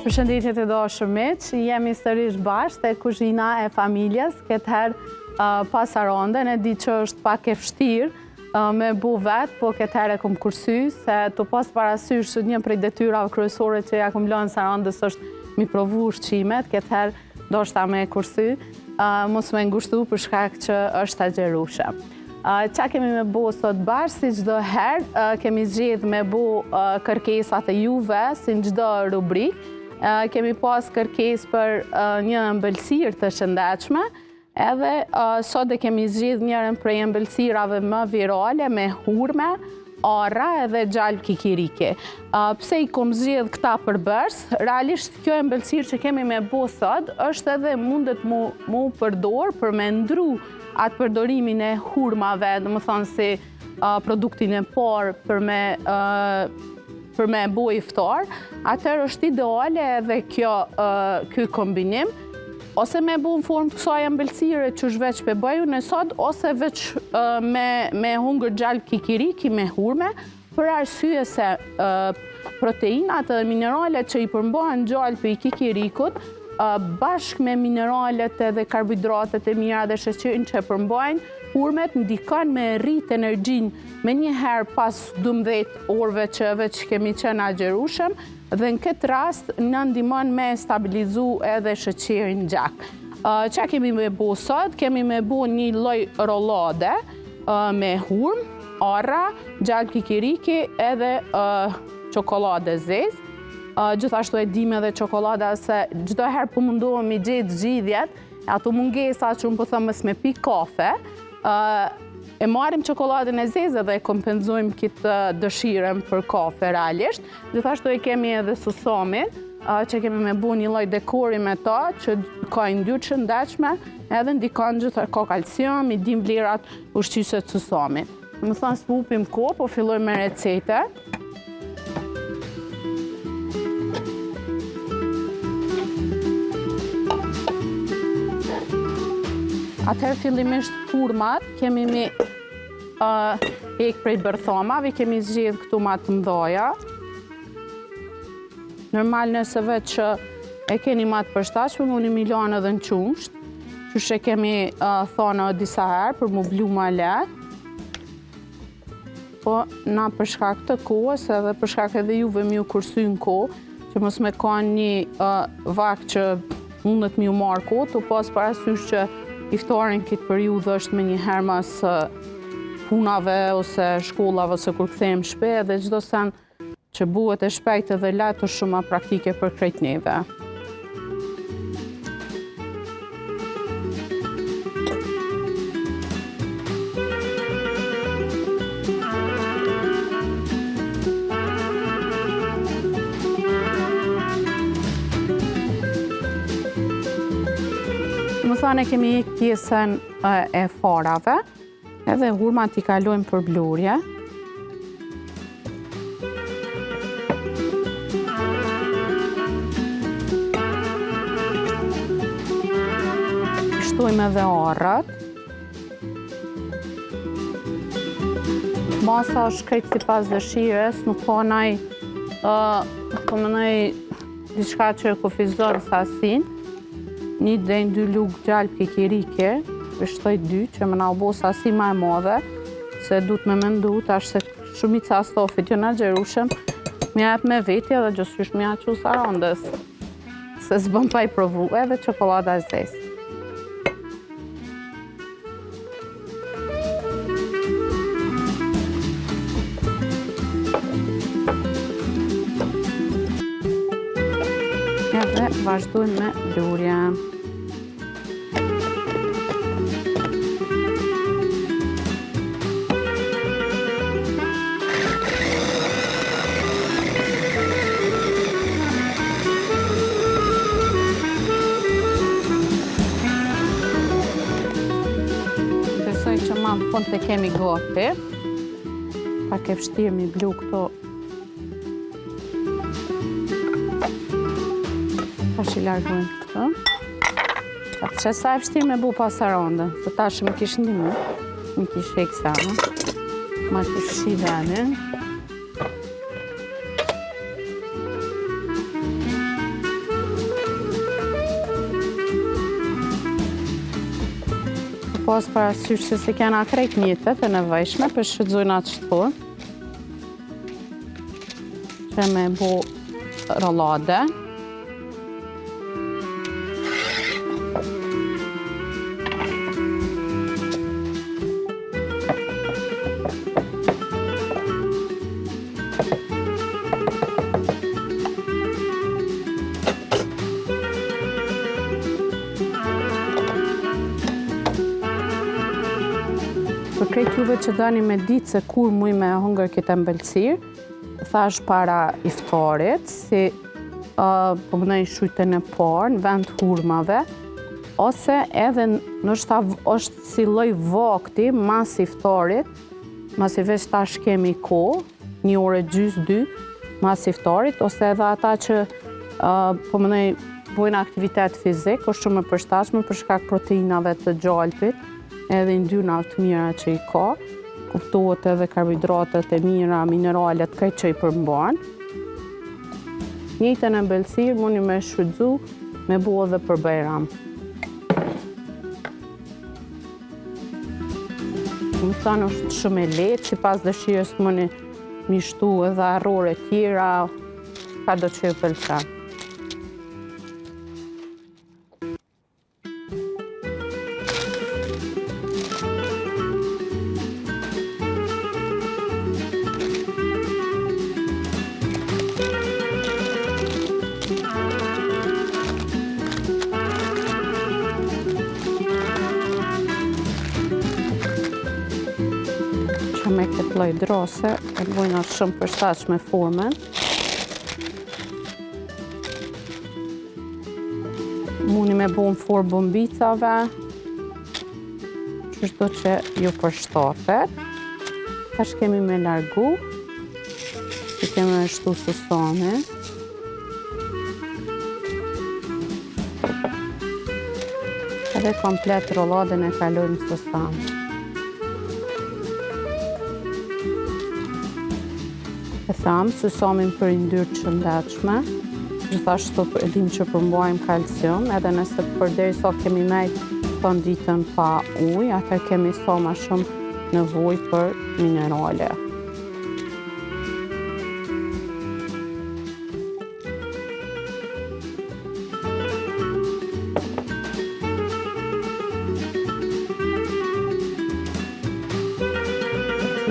Përshëndetje të dashur miq, jemi sërish bashkë te kuzhina e familjes. Këtë herë pasarondën e di që është pak e vështirë me bu vetë, po këtë herë e kom kursy se të pas parasysh që një prej detyrave kryesore që ja kom lënë sarondës është mi provu ushqimet. Këtë herë do shta me kursy, mos me ngushtu për shkak që është agjerueshëm. Qa kemi me bu sot bashkë, si çdo herë, kemi zgjedhur me bu kërkesat e juve, si në çdo rubrikë. Kemi pas kërkesë për një ëmbëlsirë të shëndetshme, edhe sot e kemi zgjedhur njërin prej ëmbëlsirave më virale me hurme, arra edhe gjalp kikiriki. Pse i kom zgjedhur këta përbërës? Realisht kjo ëmbëlsirë që kemi me bu sot është edhe mundet mu përdor për me ndru atë përdorimin e hurmave, dhe më thonë si produktin e parë për me bu iftar, atër është ideale edhe ky kombinim, ose me bu në formë të kësaj ëmbëlsire që është veç për bëju në sot, ose veç me hungër gjalp kikiriki me hurme, për arsye se proteinat dhe mineralet që i përmbohen gjalpi i kikirikut, bashkë me mineralet dhe karbohidratet e mira dhe sheqerin që përmbajnë, hurmet ndikon me rrit energjin me njëherë pas 12 orëve që veç kemi qenë agjerueshëm, dhe në këtë rast në ndihmon me stabilizu edhe sheqerin gjak. Qa kemi me bu sot? Kemi me bu një lloj rollade me hurmë, arra, gjalp kikiriki edhe çokoladë zezë. Gjithashtu e dim edhe çokolada se çdo herë po mundohem i gjetë zgjidhjet, ato mungesa që unë po them me pi kafe, e marrim çokoladën e zezë dhe e kompenzojmë këtë dëshirën për kafe realisht. Gjithashtu e kemi edhe susamin, që kemi me bu një lloj dekori me ta, që ka yndyrë të shëndetshme, edhe ndikon gjithashtu ka kalcium, i dim vlerat ushqyese të susamit. Më thonë s'pupim kohë, po fillojmë me recete. Atëherë fillimisht hurmat, kemi me ek prej bërthamave, kemi zgjedhë këtu ma të mdhaja. Normal nëse vetë që e keni ma të përshtatshme, unë i milan edhe në qumsht, që shë kemi thonë disa herë për mu blu ma lehtë. Po na për shkak të kohës edhe për shkak edhe juve mi u kursy në kohë, që mos me ka një vak që mundet mi u marrë kohë, të pas parasysh që iftarin këtë periudhë është me njëherë mas punave ose shkollave ose kur kthejmë shpe, dhe çdo sen që buhet e shpejt edhe lehtë është shumë ma praktike për krejt neve. Më thane kemi pjesën e farave, edhe hurmat i kalojmë për blurje. Shtojmë edhe arrat. Masa është krejt si pas dëshires, nuk ka diçka që e kufizon sasin. Një dhe në 2 lugë gjalp kikirike, shtoj 2, që më na u bo sasi ma e madhe, se du të me mendu, tash se shumica stofit jo në agjerueshëm, mi jep me vetja dhe gjësysh mi aqu sarondës, se s'bëm pa i provu edhe çokolada e zezë. Edhe vazhdojmë me blurje. Besoj që ma në fund të kemi gati. Pak e vështirë mi blu këto. Tash i largojmë këto. Që sa e vështirë me bu pasarondën, se tash më kishë ndimu, më kishë e kësa, ma kishë shivenin. pas parasysh që se kena krejt mjetet e nevojshme për shfrytëzojnë atë shtur. Që me bo rollade. Për krejt juve që dani me ditë se kur muj me hongër këtë embelësirë, thash para iftarit, si po më nëjë shujtën e parë në vend hurmave, ose edhe nështë është si lloj vakti mas iftarit, mas i veç tash kemi kohë, 1 orë gjys 2 mas iftarit, ose edhe ata që po më nëjë bojnë aktivitet fizik, është shumë e përshtatshme për shkak proteinave të gjalpit, edhe ndyrnave të mira që i ka, kuptohet edhe karbohidratet e mira, mineralet, krejt që i përmban. Njëjtën embelësirë mundi me shfrytëzu me bo edhe për bajram. Më thënë është shumë e lehtë, sipas dëshirës mundi mishtu edhe arrore tjera, ka do që ju pëlqen. Me këtë lloj drose, e bojna shumë përshtatshme formën. Mundi me bo në formë bombicave, çdo që ju përshtatet. Tash kemi me largu, që kemi me shtu susane. Edhe komplet rolladën e kalojmë susane. E thamë, susomin për yndyrë të shëndetshme, gjithashtu e dim që përmbajmë kalcium, edhe nëse përderisa kemi nejtë konditën pa ujë, atër kemi sa ma shumë nevojë për minerale.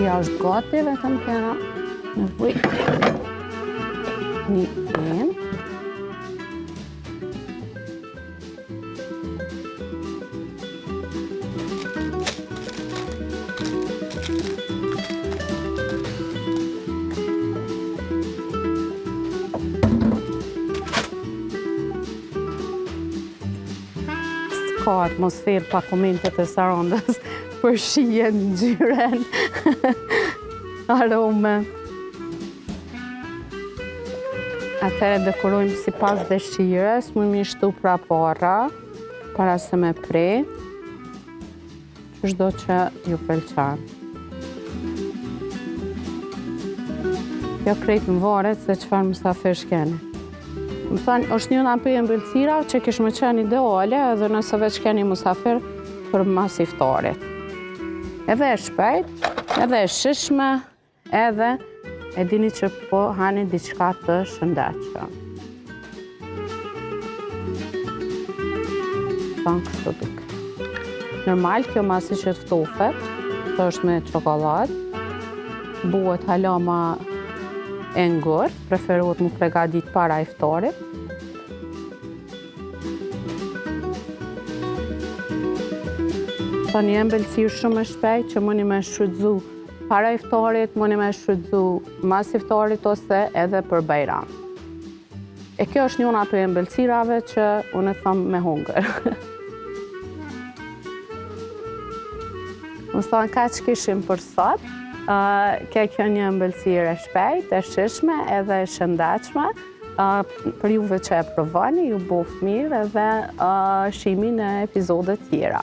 Ja është gati, vetëm kena nevoj një penë. S'ka atmosferë pa komentet e Sarandës për shijen, ngjyren, aromen. Atëre dekorojmë si pas dëshires, më mishtu pra para se me pre, çdo që ju pëlqen. Jo krejt më varet se çfarë mysafirsh keni. Më thënë, është njëna për embëlsira që kish më qenë ideale edhe nëse veç keni mysafir për mas iftarit. Edhe e shpejt, edhe e shishme, edhe e dini që po hani diçka të shëndetshme. Tanë kështu duke. Normal, kjo masi që të ftofet, kjo është me çokolladë, buhet hala ma e ngurë, preferohet mu pregadit para iftarit. Një embëlsirë shumë e shpejt që mundi me shfrytëzu para iftarit, mundi me shfrytëzu mas iftarit ose edhe për bajram. E kjo është njëna për embëlsirave që unë e thëmë me hungër. Më thonë ka që kishim për sot, kjo një embëlsirë e shpejt, e shishme edhe e shëndetshme. Për juve që e provani, ju boft mirë edhe shihemi në epizodet tjera.